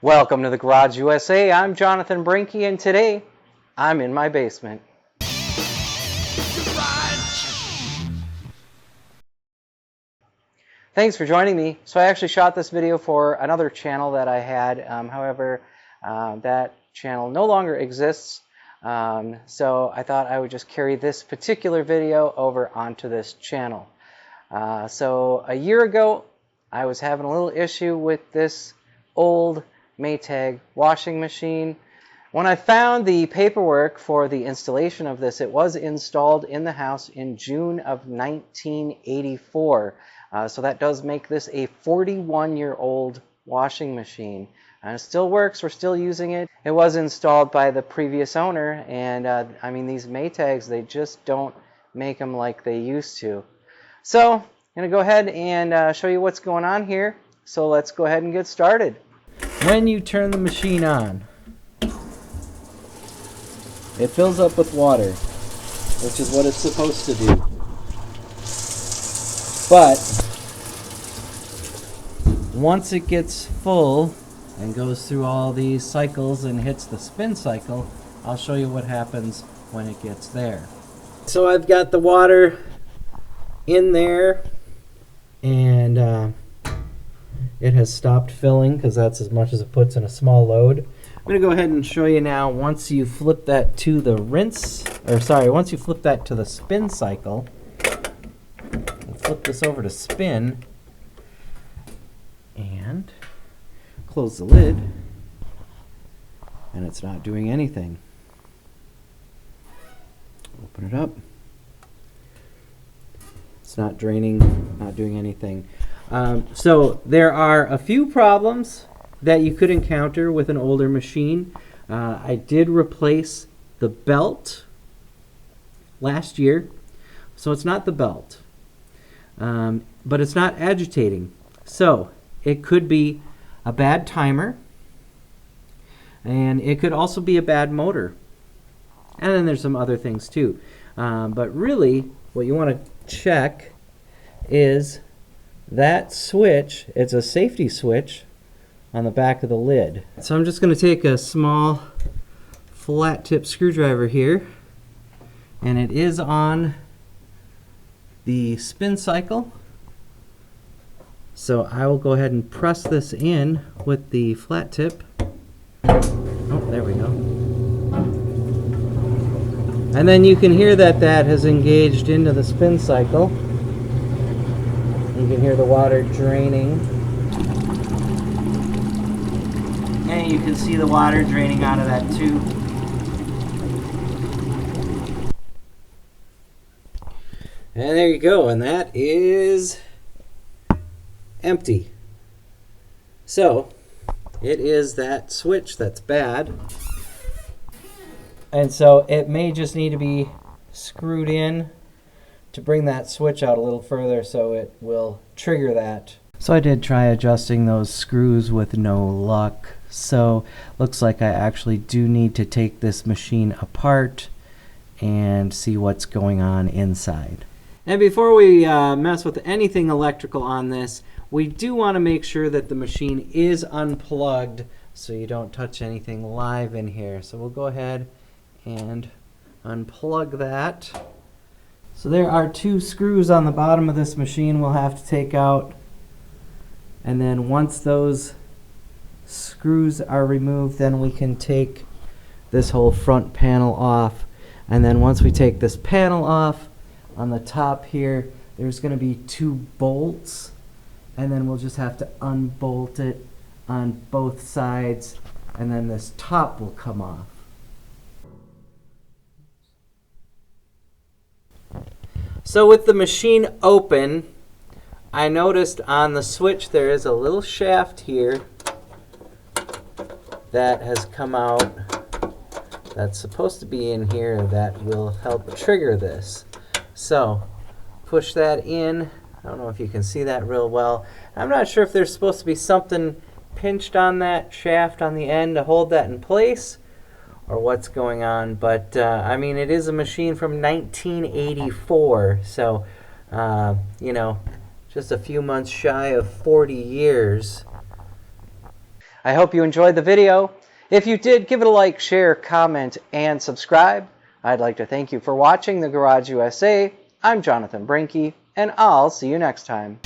Welcome to the Garage USA. I'm Jonathan Brinke, and today I'm in my basement. Thanks for joining me. So I actually shot this video for another channel that I had. However, that channel no longer exists. So I thought I would just carry this particular video over onto this channel. So a year ago, I was having a little issue with this old Maytag washing machine. When I found the paperwork for the installation of this, it was installed in the house in June of 1984. So that does make this a 41-year-old washing machine. And it still works. We're still using it. It was installed by the previous owner, and I mean, these Maytags, they just don't make them like they used to. So I'm going to go ahead and show you what's going on here. So let's go ahead and get started. When you turn the machine on, it fills up with water, which is what it's supposed to do. But once it gets full and goes through all these cycles and hits the spin cycle, I'll show you what happens when it gets there. So I've got the water in there, and it has stopped filling because that's as much as it puts in a small load. I'm going to go ahead and show you now. Once you flip that to the once you flip that to the spin cycle, and flip this over to spin and close the lid, and it's not doing anything. Open it up. It's not draining, not doing anything. So there are a few problems that you could encounter with an older machine. I did replace the belt last year, so it's not the belt, but it's not agitating. So it could be a bad timer, and it could also be a bad motor. And then there's some other things too. But really, what you want to check is that switch. It's a safety switch on the back of the lid. So I'm just going to take a small flat tip screwdriver here, and it is on the spin cycle. So I will go ahead and press this in with the flat tip. Oh, there we go. And then you can hear that that has engaged into the spin cycle. You can hear the water draining. And you can see the water draining out of that tube. And there you go, and that is empty. So it is that switch that's bad. And so it may just need to be screwed in to bring that switch out a little further so it will trigger that. So I did try adjusting those screws with no luck. So looks like I actually do need to take this machine apart and see what's going on inside. And before we mess with anything electrical on this, we do want to make sure that the machine is unplugged so you don't touch anything live in here. So we'll go ahead and unplug that. So there are two screws on the bottom of this machine we'll have to take out. And then once those screws are removed, then we can take this whole front panel off. And then once we take this panel off, on the top here, there's going to be two bolts. And then we'll just have to unbolt it on both sides. And then this top will come off. So with the machine open, I noticed on the switch there is a little shaft here that has come out that's supposed to be in here that will help trigger this. So push that in. I don't know if you can see that real well. I'm not sure if there's supposed to be something pinched on that shaft on the end to hold that in place, or what's going on, but I mean, it is a machine from 1984, so you know, just a few months shy of 40 years. I hope you enjoyed the video. If you did, give it a like, share, comment, and subscribe. I'd like to thank you for watching The Garage USA. I'm Jonathan Brinke, and I'll see you next time.